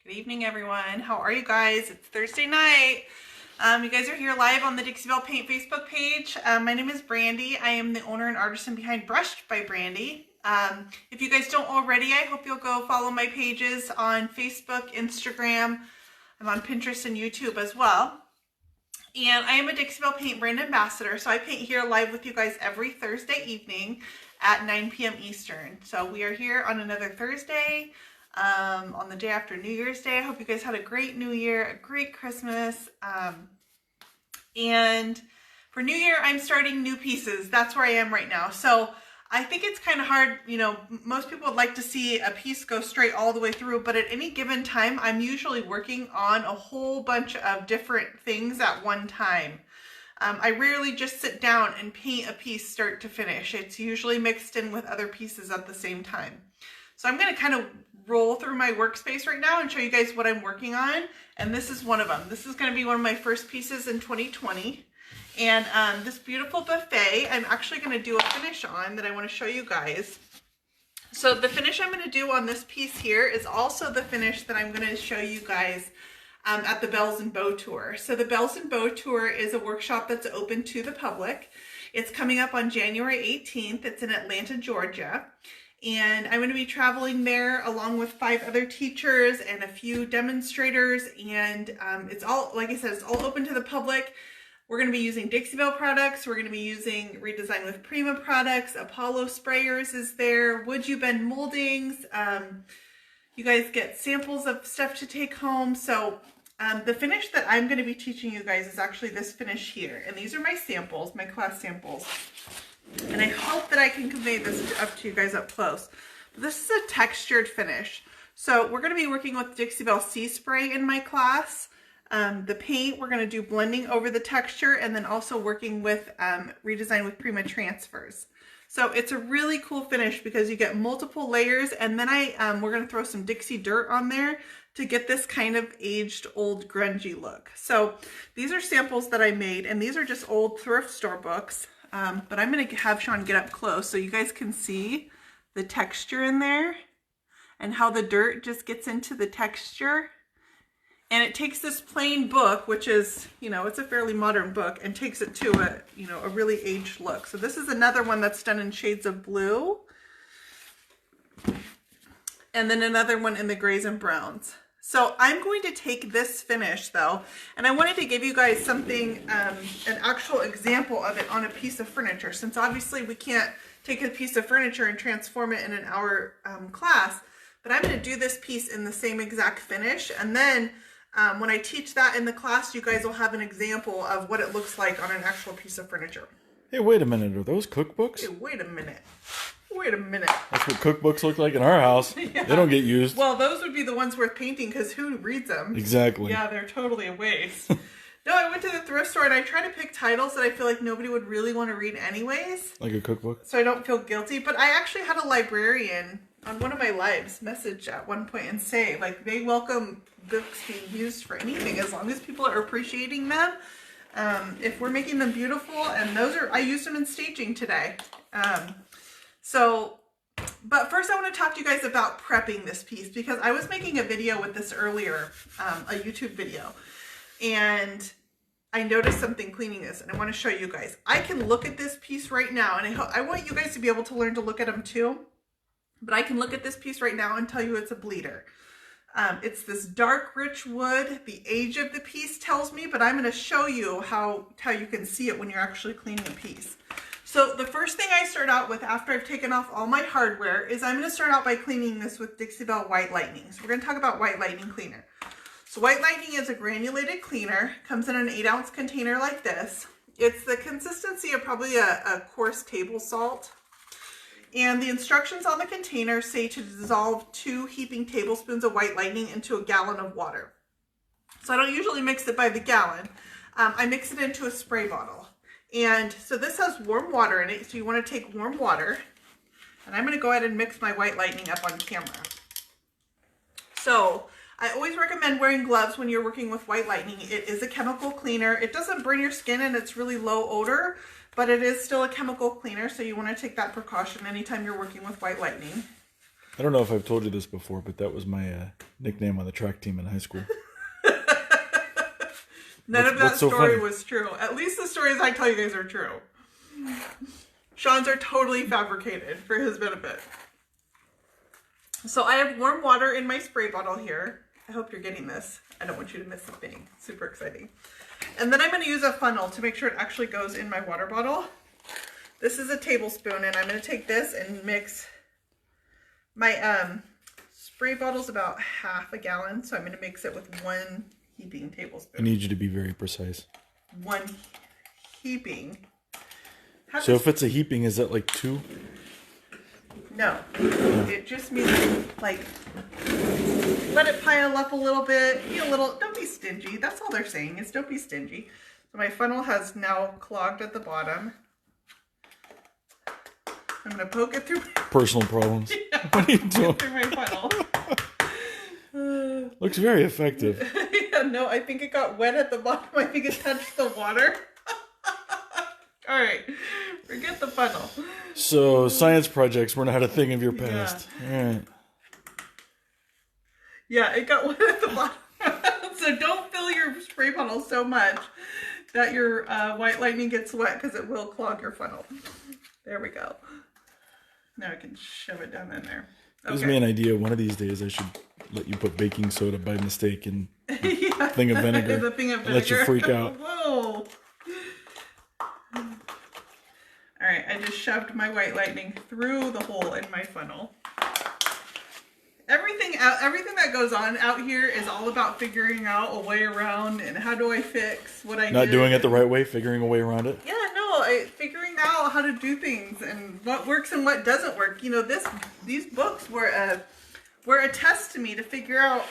Good evening, everyone. How are you guys? It's Thursday night. You guys are here live on the Dixie Belle Paint Facebook page. My name is Brandy. I am the owner and artisan behind Brushed by Brandy. If you guys don't already, I hope you'll go follow my pages on Facebook, Instagram. I'm on Pinterest and YouTube as well. And I am a Dixie Belle Paint brand ambassador, so I paint here live with you guys every Thursday evening at 9 p.m. Eastern. So we are here on another Thursday. On the day after New Year's Day. I hope you guys had a great New Year, a great Christmas. And for New Year, I'm starting new pieces. That's where I am right now. So I think it's kind of hard, you know, most people would like to see a piece go straight all the way through, but at any given time, I'm usually working on a whole bunch of different things at one time. I rarely just sit down and paint a piece start to finish. It's usually mixed in with other pieces at the same time. So I'm going to kind of roll through my workspace right now and show you guys what I'm working on. And this is one of them. This is going to be one of my first pieces in 2020. And this beautiful buffet, I'm actually going to do a finish on that I want to show you guys. So the finish I'm going to do on this piece here is also the finish that I'm going to show you guys at the Bells and Bow Tour. So the Bells and Bow Tour is a workshop that's open to the public. It's coming up on January 18th. It's in Atlanta, Georgia. And I'm going to be traveling there along with 5 other teachers and a few demonstrators. And it's all, like I said, it's all open to the public. We're going to be using Dixie Belle products. We're going to be using Redesign with Prima products. Apollo sprayers is there. Would You Bend moldings. You guys get samples of stuff to take home. So the finish that I'm going to be teaching you guys is actually this finish here. And these are my samples, my class samples. And I hope that I can convey this up to you guys up close. But this is a textured finish. So we're going to be working with Dixie Belle Sea Spray in my class. The paint, we're going to do blending over the texture and then also working with Redesign with Prima transfers. So it's a really cool finish because you get multiple layers, and then we're going to throw some Dixie dirt on there to get this kind of aged, old, grungy look. So these are samples that I made, and these are just old thrift store books. But I'm going to have Sean get up close so you guys can see the texture in there and how the dirt just gets into the texture. And it takes this plain book, which is, you know, it's a fairly modern book, and takes it to a, you know, a really aged look. So this is another one that's done in shades of blue. And then another one in the grays and browns. So I'm going to take this finish though, and I wanted to give you guys something, an actual example of it on a piece of furniture, since obviously we can't take a piece of furniture and transform it in an hour class, but I'm going to do this piece in the same exact finish. And then when I teach that in the class, you guys will have an example of what it looks like on an actual piece of furniture. Hey, wait a minute. Are those cookbooks? Hey, wait a minute. Wait a minute. That's what cookbooks look like in our house. Yeah. They don't get used. Well, those would be the ones worth painting because who reads them? Exactly. Yeah, they're totally a waste. No, I went to the thrift store and I try to pick titles that I feel like nobody would really want to read anyways. Like a cookbook? So I don't feel guilty. But I actually had a librarian on one of my lives message at one point and say, like, they welcome books being used for anything as long as people are appreciating them. If we're making them beautiful, and those are, I used them in staging today. But first I want to talk to you guys about prepping this piece, because I was making a video with this earlier, a YouTube video, and I noticed something cleaning this, and I want to show you guys. I can look at this piece right now, and I want you guys to be able to learn to look at them too, but I can look at this piece right now and tell you it's a bleeder. It's this dark, rich wood. The age of the piece tells me, but I'm going to show you how you can see it when you're actually cleaning a piece. So the first thing I start out with after I've taken off all my hardware is I'm going to start out by cleaning this with Dixie Belle White Lightning. So we're going to talk about White Lightning cleaner. So White Lightning is a granulated cleaner, comes in an 8-ounce container like this. It's the consistency of probably a coarse table salt. And the instructions on the container say to dissolve 2 heaping tablespoons of White Lightning into a gallon of water. So I don't usually mix it by the gallon. I mix it into a spray bottle. And so this has warm water in it, so you want to take warm water. And I'm going to go ahead and mix my White Lightning up on camera. So I always recommend wearing gloves when you're working with White Lightning. It is a chemical cleaner. It doesn't burn your skin and it's really low odor, but it is still a chemical cleaner, so you want to take that precaution anytime you're working with White Lightning. I don't know if I've told you this before, but that was my nickname on the track team in high school. None of that story funny? was true. At least the stories I tell you guys are true. Sean's are totally fabricated for his benefit. So I have warm water in my spray bottle here. I hope you're getting this. I don't want you to miss the thing. Super exciting. And then I'm going to use a funnel to make sure it actually goes in my water bottle. This is a tablespoon, and I'm going to take this and mix my spray bottle's about half a gallon, so I'm going to mix it with 1 heaping tablespoon. I need you to be very precise. 1 heaping. So if it's a heaping, is that like 2? No. It just means like let it pile up a little bit. Be a little, don't be stingy. That's all they're saying is don't be stingy. So my funnel has now clogged at the bottom. I'm going to poke it through my personal problems. Yeah, what are you doing? through my funnel. Looks very effective. Yeah, no, I think it got wet at the bottom. I think it touched the water. All right, forget the funnel. So science projects were not a thing of your past. Yeah. All right. Yeah, it got wet at the bottom. So don't fill your spray bottle so much that your white lightning gets wet, because it will clog your funnel. There we go. Now I can shove it down in there. Okay. Gives me an idea. One of these days I should let you put baking soda by mistake in Yeah. thing of vinegar. The thing of vinegar. Let you freak out. Whoa. All right, I just shoved my white lightning through the hole in my funnel. Everything that goes on out here is all about figuring out a way around and how do I fix what I Not did. doing it the right way, figuring a way around it. Yeah, no, figuring out how to do things and what works and what doesn't work. You know, these books were a test to me to figure out.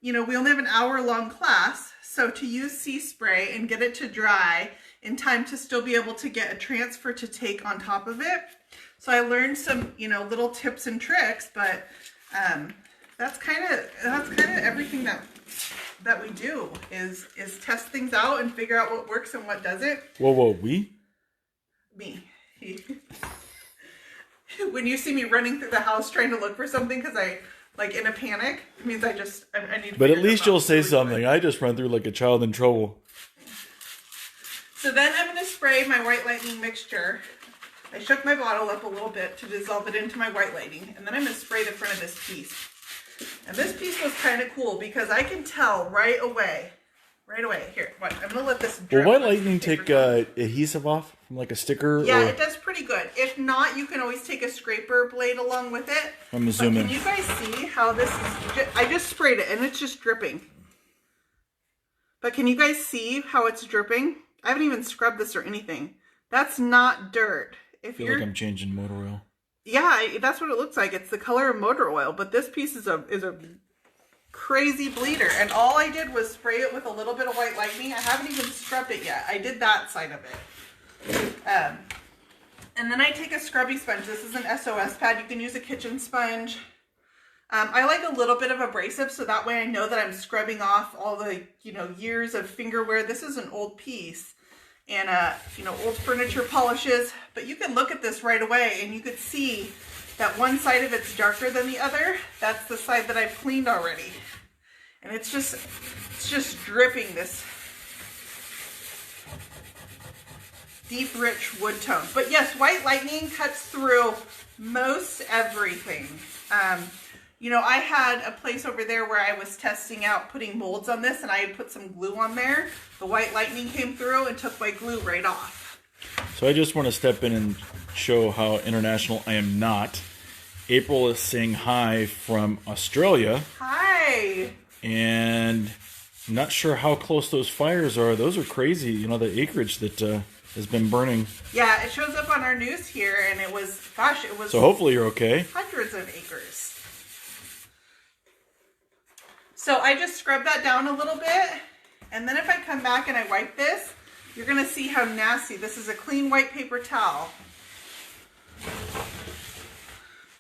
You know, we only have an hour-long class, so to use sea spray and get it to dry in time to still be able to get a transfer to take on top of it. So I learned some, you know, little tips and tricks, but that's kind of everything that we do is test things out and figure out what works and what doesn't. Whoa, we? Me. When you see me running through the house trying to look for something because I like in a panic, it means I need to. But at least you'll say something. I just run through like a child in trouble. So then I'm going to spray my white lightning mixture. I shook my bottle up a little bit to dissolve it into my white lightning, and then I'm going to spray the front of this piece. And this piece was kind of cool because I can tell right away. Here, what? I'm going to let this drip. Will white lightning take adhesive off from like a sticker? Yeah, or... it does pretty good. If not, you can always take a scraper blade along with it. I'm assuming. But can you guys see how this is? I just sprayed it, and it's just dripping. But can you guys see how it's dripping? I haven't even scrubbed this or anything. That's not dirt. I feel like I'm changing motor oil. Yeah, that's what it looks like. It's the color of motor oil, but this piece is a crazy bleeder. And all I did was spray it with a little bit of white lightning. I haven't even scrubbed it yet. I did that side of it. And then I take a scrubby sponge. This is an SOS pad. You can use a kitchen sponge. I like a little bit of abrasive, so that way I know that I'm scrubbing off all the, you know, years of finger wear. This is an old piece. And, you know, old furniture polishes, but you can look at this right away and you could see that one side of it's darker than the other. That's the side that I've cleaned already. And it's just dripping this deep, rich wood tone. But yes, white lightning cuts through most everything. You know, I had a place over there where I was testing out putting molds on this, and I had put some glue on there. The white lightning came through and took my glue right off. So I just want to step in and show how international I am not. April is saying hi from Australia. Hi. And I'm not sure how close those fires are. Those are crazy. You know, the acreage that has been burning. Yeah, it shows up on our news here, and it was, gosh, it was... So hopefully you're okay. Hundreds of acres. So I just scrub that down a little bit, and then if I come back and I wipe this, you're going to see how nasty. This is a clean white paper towel.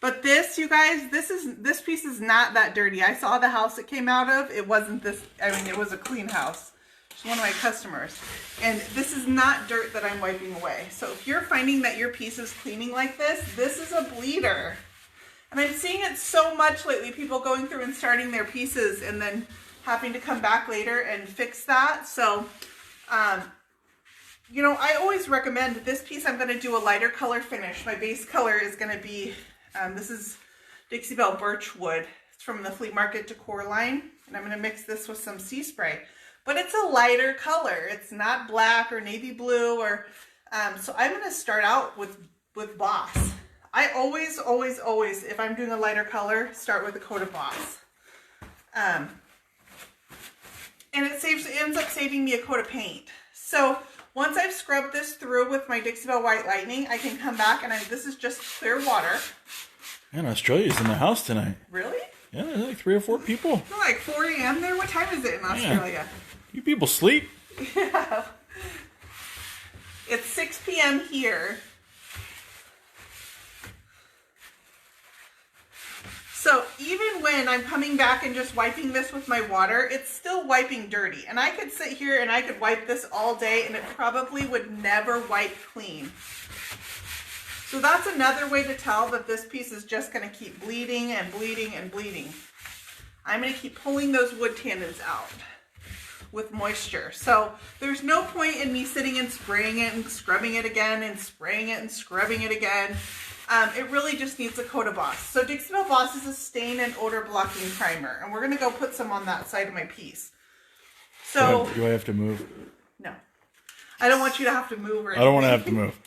But this, you guys, this piece is not that dirty. I saw the house it came out of. It wasn't this, I mean, it was a clean house. She's one of my customers. And this is not dirt that I'm wiping away. So if you're finding that your piece is cleaning like this is a bleeder. And I'm seeing it so much lately, people going through and starting their pieces and then having to come back later and fix that. So, you know, I always recommend this piece. I'm going to do a lighter color finish. My base color is going to be, this is Dixie Belle Birchwood. It's from the Flea Market Decor line. And I'm going to mix this with some sea spray. But it's a lighter color. It's not black or navy blue or, so I'm going to start out with Boss. I always, if I'm doing a lighter color, start with a coat of Boss. And it ends up saving me a coat of paint. So once I've scrubbed this through with my Dixie Belle White Lightning, I can come back and this is just clear water. Man, Australia's in the house tonight. Really? Yeah, there's like 3 or 4 people. It's like 4 a.m. there. What time is it in Australia? Yeah. You people sleep? Yeah. It's 6 p.m. here. So even when I'm coming back and just wiping this with my water, it's still wiping dirty. And I could sit here and I could wipe this all day and it probably would never wipe clean. So that's another way to tell that this piece is just going to keep bleeding and bleeding and bleeding. I'm going to keep pulling those wood tannins out with moisture. So there's no point in me sitting and spraying it and scrubbing it again and spraying it and scrubbing it again. It really just needs a coat of Boss. So Dixie Belle Boss is a stain and odor blocking primer. And we're going to go put some on that side of my piece. So Do I have to move? No. I don't want you to have to move or anything. I don't want to have to move.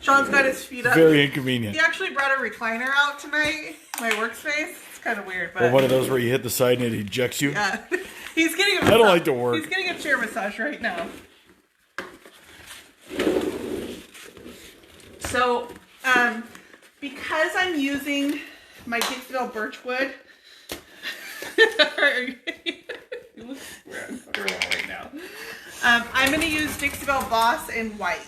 Sean's got his feet up. Very inconvenient. He actually brought a recliner out tonight, my workspace. It's kind of weird, but... Or one of those where you hit the side and it ejects you? Yeah. He's getting a I don't like to work. He's getting a chair massage right now. So, because I'm using my Dixie Belle Birchwood... You look squirrel right now. I'm going to use Dixie Belle Boss in white.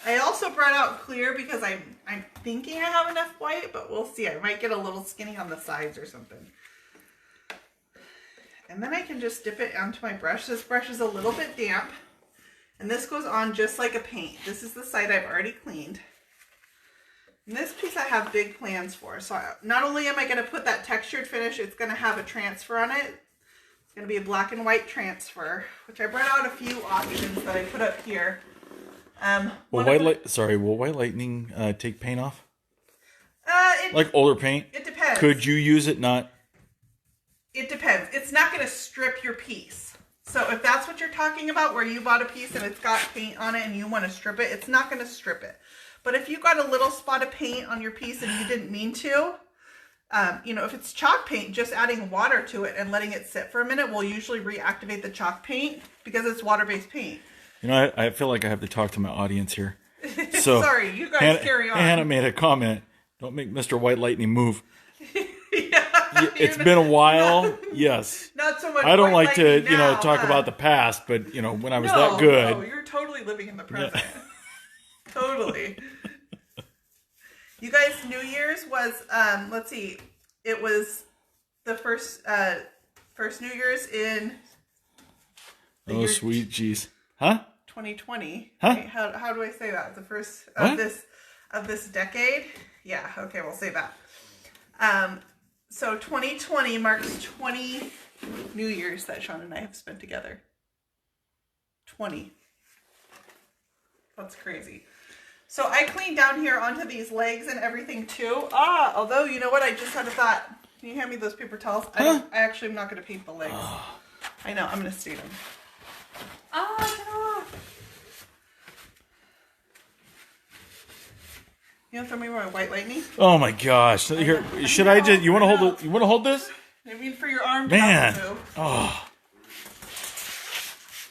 I also brought out clear because I'm thinking I have enough white, but we'll see. I might get a little skinny on the sides or something. And then I can just dip it onto my brush. This brush is a little bit damp. And this goes on just like a paint. This is the side I've already cleaned. And this piece I have big plans for. So not only am I going to put that textured finish, it's going to have a transfer on it. It's going to be a black and white transfer, which I brought out a few options that I put up here. Will White Lightning take paint off? Like older paint? It depends. Could you use it not? It depends. It's not going to strip your piece. So if that's what you're talking about, where you bought a piece and it's got paint on it and you want to strip it, it's not going to strip it. But if you got a little spot of paint on your piece and you didn't mean to, you know, if it's chalk paint, just adding water to it and letting it sit for a minute will usually reactivate the chalk paint because it's water-based paint. You know, I feel like I have to talk to my audience here. So sorry, you guys carry on. Hannah made a comment. Don't make Mr. White Lightning move. Yeah, it's been a while. Yes. Not so much. I don't like to, now, you know, talk about the past, but you know, when I was that good. No, you're totally living in the present. Yeah. Totally. You guys, New Year's was let's see, it was the first New Year's in. Oh, sweet jeez. Huh? 2020. Huh? Right? How do I say that? The first of this decade? Yeah, okay, we'll say that. So 2020 marks 20 New Years that Sean and I have spent together. 20. That's crazy. So I cleaned down here onto these legs and everything too. Although, you know what? I just had a thought. Can you hand me those paper towels? I actually am not going to paint the legs. I know, I'm going to stain them. Get off. You want to throw me my White Lightning? Oh my gosh! Here, should I just? You want to hold? You want to hold this? I mean, for your arm. Man. Move. Oh.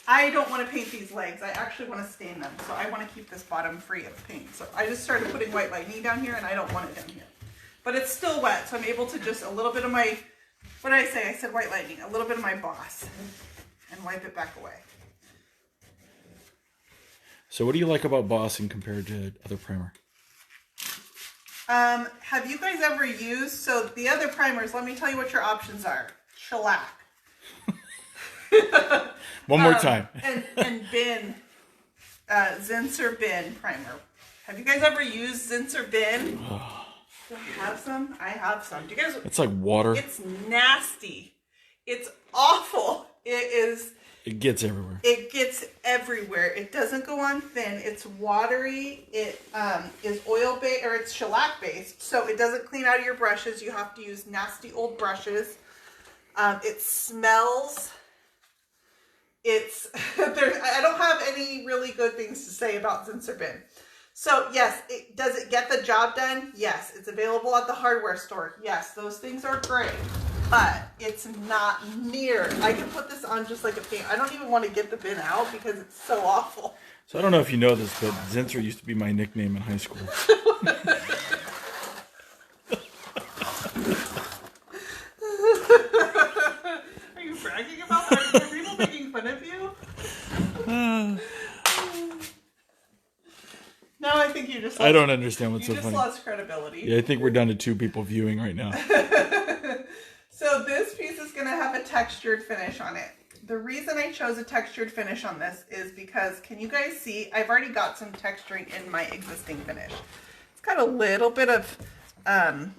I don't want to paint these legs. I actually want to stain them, so I want to keep this bottom free of paint. So I just started putting White Lightning down here, and I don't want it down here. But it's still wet, so I'm able to just a little bit of my. What did I say? I said White Lightning. A little bit of my Boss, and wipe it back away. So what do you like about Bossing compared to other primer? Have you guys ever used, so the other primers, let me tell you what your options are. Shellac. One more time. and Bin, Zinsser Bin primer. Have you guys ever used Zinsser Bin? Do I have some? I have some. Do you guys? It's like water. It's nasty. It's awful. It is. It gets everywhere. It gets everywhere. It doesn't go on thin. It's watery. It is oil based, or it's shellac based, so it doesn't clean out of your brushes. You have to use nasty old brushes. It smells. It's I don't have any really good things to say about Zinsser bin. So yes, does it get the job done? Yes. It's available at the hardware store. Yes, those things are great, but it's not near. I can put this on just like a paint. I don't even want to get the bin out because it's so awful. So I don't know if you know this, but Zinsser used to be my nickname in high school. Are you bragging about that? Are people making fun of you? No, I think you just lost, I don't understand what's so funny. You just lost credibility. Yeah, I think we're down to 2 people viewing right now. So this piece is going to have a textured finish on it. The reason I chose a textured finish on this is because, can you guys see? I've already got some texturing in my existing finish. It's got a little bit of, I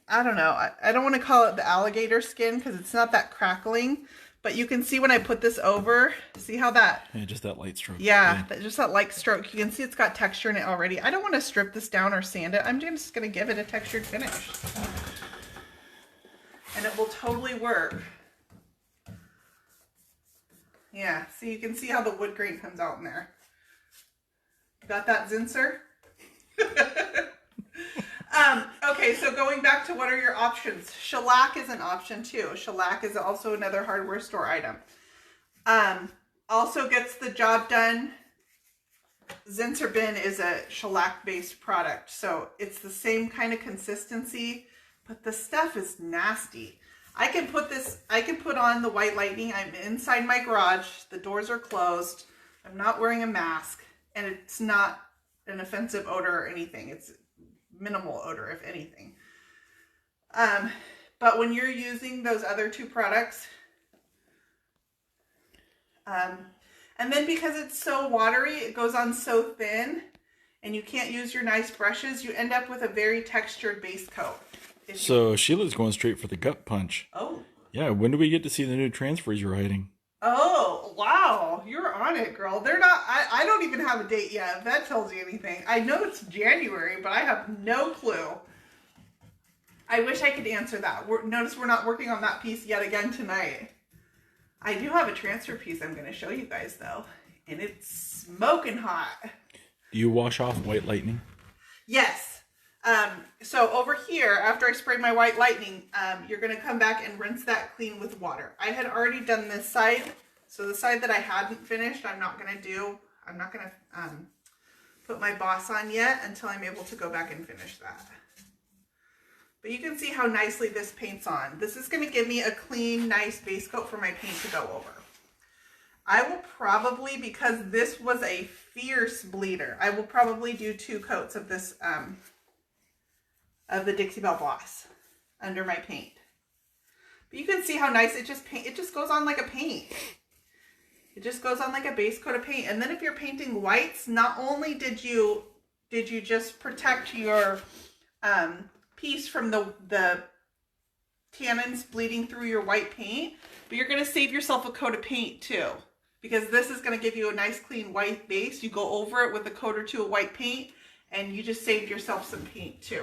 don't know. I don't want to call it the alligator skin because it's not that crackling. But you can see when I put this over, see how that... Yeah, just that light stroke. Yeah, just that light stroke. You can see it's got texture in it already. I don't want to strip this down or sand it. I'm just going to give it a textured finish. And it will totally work. Yeah, so you can see how the wood grain comes out in there. Got that, Zinsser? Okay, so going back to what are your options? Shellac is an option too. Shellac is also another hardware store item. Also gets the job done. Zinsser bin is a shellac based product, so it's the same kind of consistency, but the stuff is nasty. I can put on the white lightning. I'm inside my garage. The doors are closed. I'm not wearing a mask, and it's not an offensive odor or anything. It's minimal odor, if anything. But when you're using those other 2 products, and then because it's so watery, it goes on so thin, and you can't use your nice brushes, you end up with a very textured base coat. So Sheila's going straight for the gut punch. Oh. Yeah, when do we get to see the new transfers you're writing? Oh, wow. You're on it, girl. They're not, I don't even have a date yet, if that tells you anything. I know it's January, but I have no clue. I wish I could answer that. Notice we're not working on that piece yet again tonight. I do have a transfer piece I'm going to show you guys, though. And it's smoking hot. Do you wash off white lightning? Yes. So over here, after I spray my white lightning, you're going to come back and rinse that clean with water. I had already done this side, so the side that I hadn't finished, I'm not going to put my boss on yet until I'm able to go back and finish that. But you can see how nicely this paints on. This is going to give me a clean, nice base coat for my paint to go over. I will probably, because this was a fierce bleeder, I will probably do 2 coats of this, of the Dixie Belle Gloss under my paint. But you can see how nice it just goes on like a paint. It just goes on like a base coat of paint. And then if you're painting whites, not only did you just protect your piece from the tannins bleeding through your white paint, but you're going to save yourself a coat of paint too. Because this is going to give you a nice clean white base. You go over it with a coat or 2 of white paint, and you just saved yourself some paint too.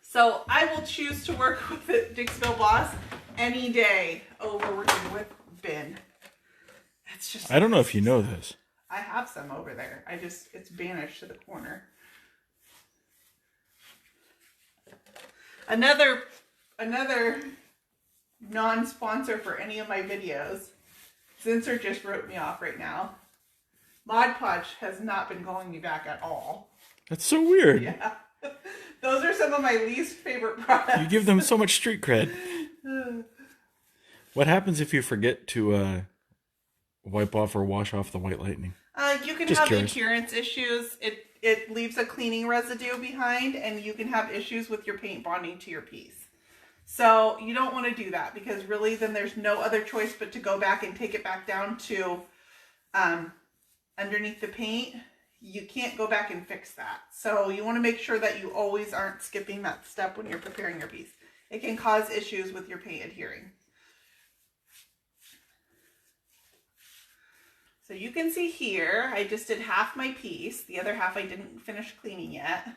So I will choose to work with the Dixie Belle Gloss any day over working with bin. It's just, I don't know if you know this. I have some over there. It's banished to the corner. Another non-sponsor for any of my videos. Zinsser just wrote me off right now. Mod Podge has not been calling me back at all. That's so weird. Yeah. Those are some of my least favorite products. You give them so much street cred. What happens if you forget to wipe off or wash off the white lightning? You can Just have curious. adherence issues. It leaves a cleaning residue behind, and you can have issues with your paint bonding to your piece. So you don't want to do that, because really then there's no other choice but to go back and take it back down to underneath the paint. you can't go back and fix that. So you want to make sure that you always aren't skipping that step when you're preparing your piece. It can cause issues with your paint adhering. So you can see here, I just did half my piece. The other half I didn't finish cleaning yet.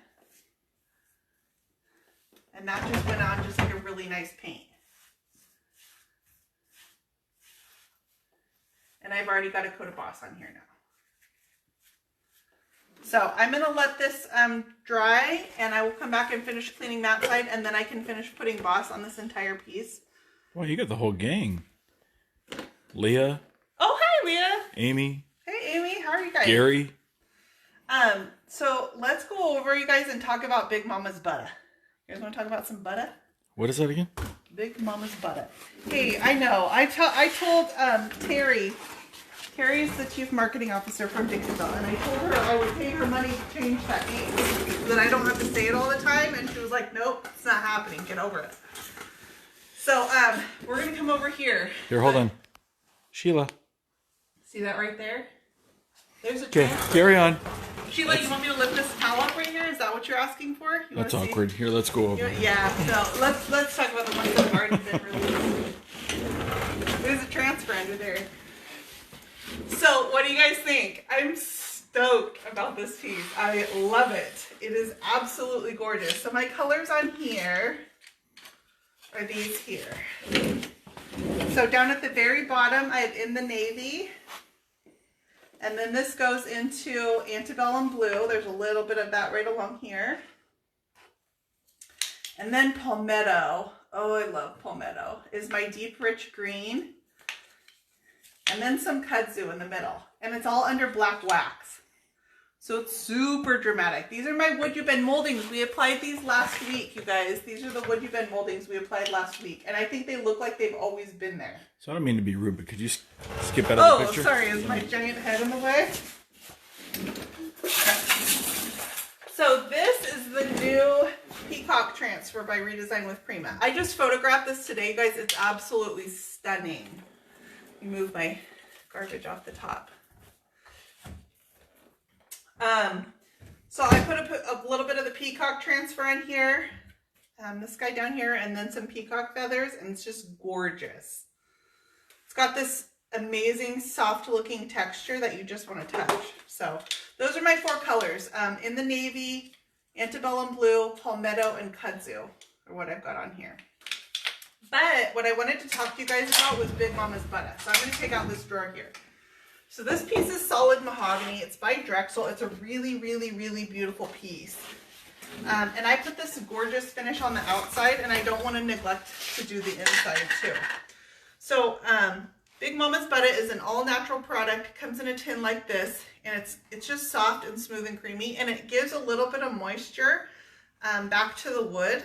And that just went on just like a really nice paint. And I've already got a coat of Boss on here now. So I'm going to let this dry, and I will come back and finish cleaning that side, and then I can finish putting Boss on this entire piece. Well, you got the whole gang. Leah. Oh, hi, Leah. Amy. Hey, Amy. How are you guys? Gary. So let's go over, you guys, and talk about Big Mama's butter. You guys want to talk about some butter? What is that again? Big Mama's butter. Hey, I know. I told Terry. Terry is the Chief Marketing Officer from Dixonville, and I told her I would pay her money to change that name so that I don't have to say it all the time, and she was like, nope, it's not happening. Get over it. So, we're going to come over here. Here, hold on. Sheila. See that right there? There's a Okay, transfer. carry on. Sheila, you want me to lift this towel up right here? Is that what you're asking for? You That's awkward. Here, let's go over. Yeah, so let's talk about the ones that have already been released. There's a transfer under there. So, what do you guys think? I'm stoked about this piece. I love it. It is absolutely gorgeous. So my colors on here are these here. So down at the very bottom, I have In the Navy. And then this goes into Antebellum Blue. There's a little bit of that right along here. And then Palmetto. Oh, I love Palmetto. Is my deep rich green. And then some kudzu in the middle. And it's all under black wax. So it's super dramatic. These are my Would You Bend moldings. We applied these last week, you guys. These are the Would You Bend moldings we applied last week. And I think they look like they've always been there. So I don't mean to be rude, but could you skip out of the picture? Oh, sorry. Is my giant head in the way? So this is the new Peacock Transfer by Redesign with Prima. I just photographed this today, you guys. It's absolutely stunning. Move my garbage off the top. So I put a little bit of the peacock transfer in here, this guy down here, and then some peacock feathers, and it's just gorgeous. It's got this amazing soft looking texture that you just want to touch. So those are my four colors. In the Navy, Antebellum Blue, Palmetto, and Kudzu are what I've got on here. But what I wanted to talk to you guys about was Big Mama's butter. So I'm going to take out this drawer here. So this piece is solid mahogany. It's by Drexel. It's a really, really, really beautiful piece. And I put this gorgeous finish on the outside, and I don't want to neglect to do the inside too. So Big Mama's butter is an all-natural product. It comes in a tin like this, and it's just soft and smooth and creamy, and it gives a little bit of moisture back to the wood.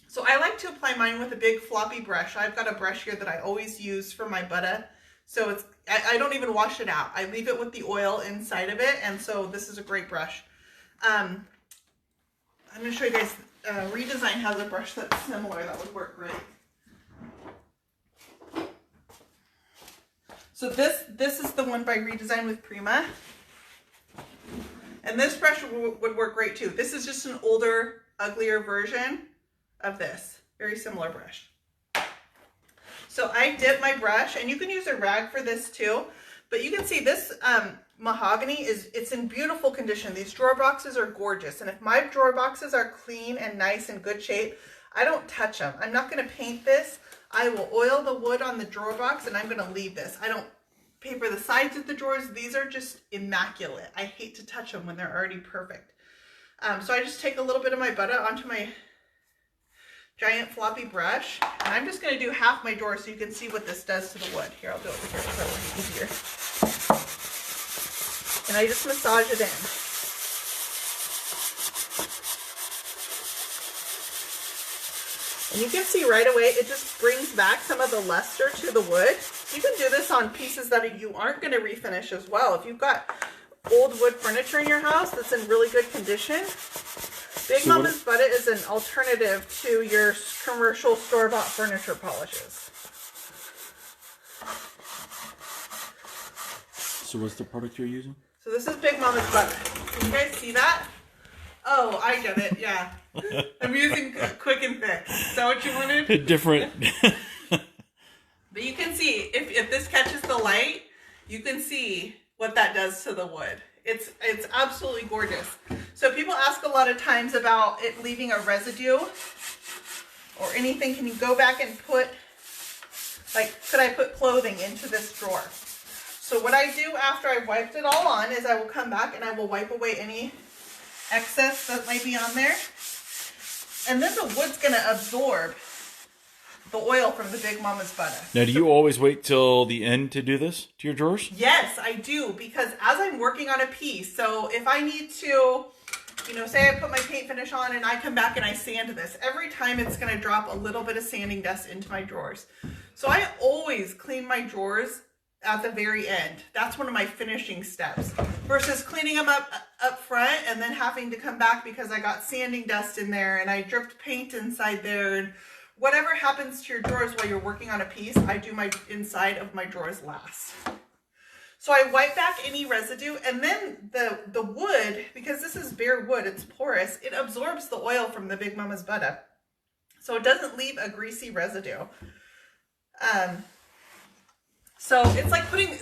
So I like to apply mine with a big floppy brush. I've got a brush here that I always use for my butter. So I don't even wash it out. I leave it with the oil inside of it. And so this is a great brush. I'm going to show you guys, Redesign has a brush that's similar that would work great. So this is the one by Redesign with Prima. And this brush would work great too. This is just an older, uglier version of this. Very similar brush. So I dip my brush, and you can use a rag for this too, but you can see this mahogany it's in beautiful condition. These drawer boxes are gorgeous, and if my drawer boxes are clean and nice and good shape, I don't touch them. I'm not going to paint this. I will oil the wood on the drawer box, and I'm going to leave this. I don't paper the sides of the drawers. These are just immaculate. I hate to touch them when they're already perfect. So I just take a little bit of my butter onto my giant floppy brush, and I'm just going to do half my drawer so you can see what this does to the wood. Here, I'll do it over here so it's easier. And I just massage it in. And you can see right away, it just brings back some of the luster to the wood. You can do this on pieces that you aren't going to refinish as well. If you've got old wood furniture in your house that's in really good condition, Big Mama's butter is an alternative to your commercial store-bought furniture polishes. So what's the product you're using? So this is Big Mama's butter. Can you guys see that? Oh, I get it. Yeah. I'm using quick and thick. Is that what you wanted? Different. But you can see, if this catches the light, you can see what that does to the wood. It's absolutely gorgeous. So people ask a lot of times about it leaving a residue or anything. Can you go back and put, like, could I put clothing into this drawer? So what I do after I've wiped it all on is I will come back and I will wipe away any excess that might be on there. And then the wood's going to absorb the oil from the Big Mama's butter. Now, do you always wait till the end to do this to your drawers? Yes, I do, because as I'm working on a piece, so if I need to, you know, say I put my paint finish on and I come back and I sand this, every time it's going to drop a little bit of sanding dust into my drawers. So I always clean my drawers at the very end. That's one of my finishing steps versus cleaning them up front and then having to come back because I got sanding dust in there and I dripped paint inside there. And whatever happens to your drawers while you're working on a piece, I do my inside of my drawers last. So I wipe back any residue, and then the wood, because this is bare wood, it's porous, it absorbs the oil from the Big Mama's butter. So it doesn't leave a greasy residue. So it's like putting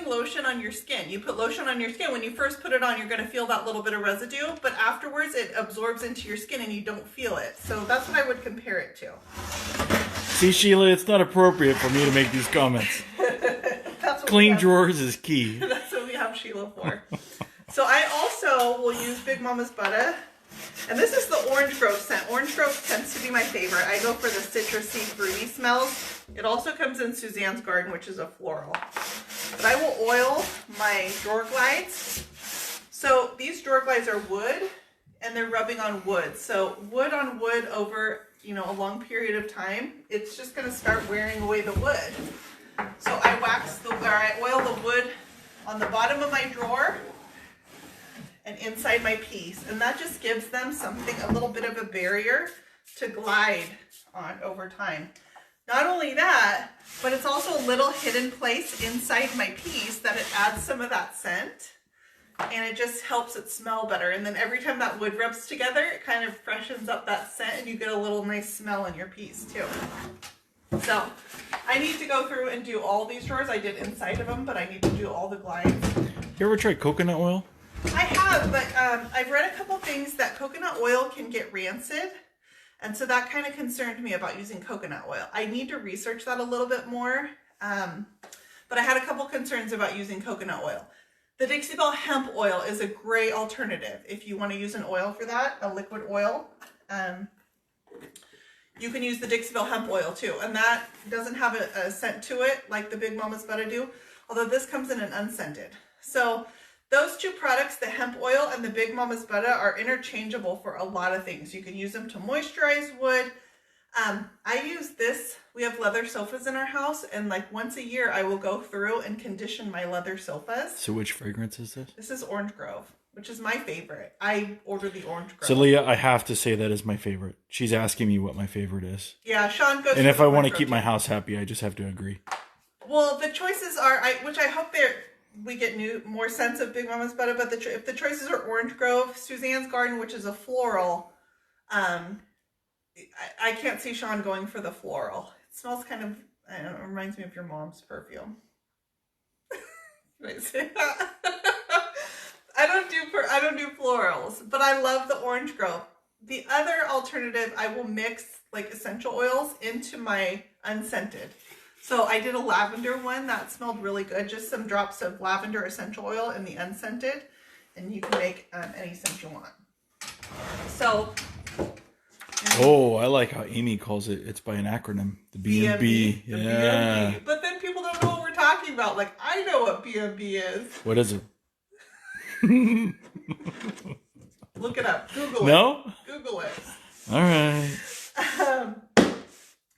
lotion on your skin. You put lotion on your skin. When you first put it on, you're going to feel that little bit of residue, but afterwards it absorbs into your skin and you don't feel it. So that's what I would compare it to. See, Sheila, it's not appropriate for me to make these comments. Clean drawers is key. That's what we have Sheila for. So I also will use Big Mama's butter. And this is the Orange Grove scent. Orange Grove tends to be my favorite. I go for the citrusy, fruity smells. It also comes in Suzanne's Garden, which is a floral. But I will oil my drawer glides. So these drawer glides are wood, and they're rubbing on wood. So wood on wood over, you know, a long period of time, it's just going to start wearing away the wood. So I oil the wood on the bottom of my drawer and inside my piece, and that just gives them something, a little bit of a barrier to glide on over time. Not only that, but it's also a little hidden place inside my piece that it adds some of that scent, and it just helps it smell better. And then every time that wood rubs together, it kind of freshens up that scent, and you get a little nice smell in your piece too. So I need to go through and do all these drawers. I did inside of them, but I need to do all the glides. You ever tried coconut oil? I have, but I've read a couple things that coconut oil can get rancid. And so that kind of concerned me about using coconut oil. I need to research that a little bit more. But I had a couple concerns about using coconut oil. The Dixie Belle hemp oil is a great alternative if you want to use an oil for that, a liquid oil. You can use the Dixie Belle hemp oil too, and that doesn't have a scent to it like the Big Mama's butter do, although this comes in an unscented. So those two products, the hemp oil and the Big Mama's butter, are interchangeable for a lot of things. You can use them to moisturize wood. I use this. We have leather sofas in our house, and like once a year I will go through and condition my leather sofas. So which fragrance is this? This is Orange Grove, which is my favorite. I ordered the Orange Grove. So Leah, I have to say that is my favorite. She's asking me what my favorite is. Yeah, Sean goes. And if I want to keep my house happy, I just have to agree. Well, the choices are, which I hope we get more scents of Big Mama's butter, but if the choices are Orange Grove, Suzanne's Garden, which is a floral, I can't see Sean going for the floral. It smells kind of, I don't know, it reminds me of your mom's perfume. Can I say that? I don't do florals, but I love the Orange Grove. The other alternative, I will mix like essential oils into my unscented. So I did a lavender one that smelled really good. Just some drops of lavender essential oil in the unscented, and you can make any scent you want. So. Oh, I like how Amy calls it. It's by an acronym. The B&B. Yeah. B&B. But then people don't know what we're talking about. Like, I know what B&B is. What is it? Look it up. Google it. No? Google it. All right.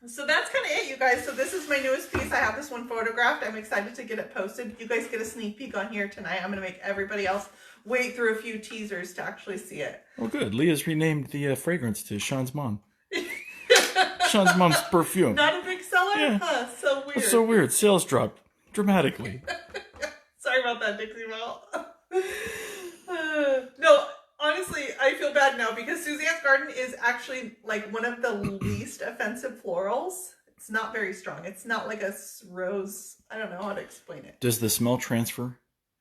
So that's kind of it, you guys. So this is my newest piece. I have this one photographed. I'm excited to get it posted. You guys get a sneak peek on here tonight. I'm going to make everybody else wait through a few teasers to actually see it. Oh, good. Leah's renamed the fragrance to Sean's mom. Sean's mom's perfume. Not a big seller? Yeah. Huh, so weird. That's so weird. Sales dropped dramatically. Sorry about that, Dixie Belle. No, honestly, I feel bad now because Suzanne's garden is actually like one of the least offensive florals. It's not very strong. It's not like a rose. I don't know how to explain it. Does the smell transfer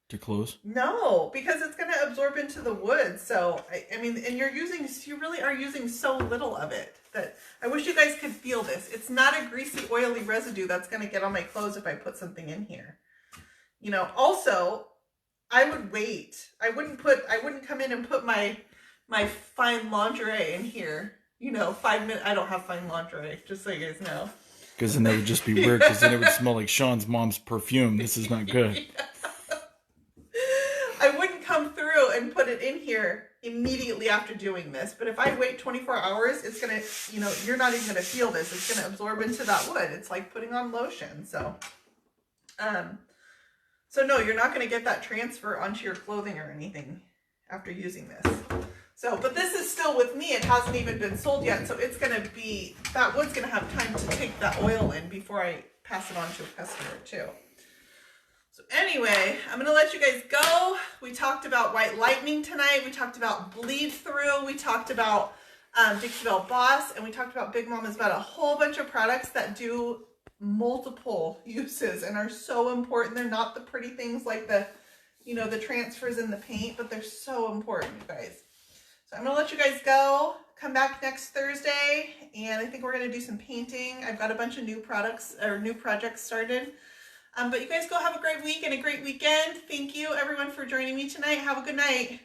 to clothes? No, because it's going to absorb into the wood. So, I mean, and you really are using so little of it that I wish you guys could feel this. It's not a greasy, oily residue that's going to get on my clothes if I put something in here. You know, also, I would wait. I wouldn't come in and put my fine lingerie in here. You know, 5 minutes. I don't have fine lingerie, just so you guys know. Because then that would just be weird, because then it would smell like Sean's mom's perfume. This is not good. Yeah. I wouldn't come through and put it in here immediately after doing this. But if I wait 24 hours, it's going to, you know, you're not even going to feel this. It's going to absorb into that wood. It's like putting on lotion. So no, you're not going to get that transfer onto your clothing or anything after using this. So, but this is still with me. It hasn't even been sold yet. So it's going to be, that wood's going to have time to take that oil in before I pass it on to a customer too. So anyway, I'm going to let you guys go. We talked about white lightning tonight. We talked about bleed through. We talked about Dixie Belle Boss, and we talked about Big Momma's about a whole bunch of products that do multiple uses and are so important. They're not the pretty things like the, you know, the transfers in the paint, but they're so important, you guys. So I'm going to let you guys go. Come back next Thursday, and I think we're going to do some painting. I've got a bunch of new products or new projects started. But you guys go have a great week and a great weekend. Thank you, everyone, for joining me tonight. Have a good night.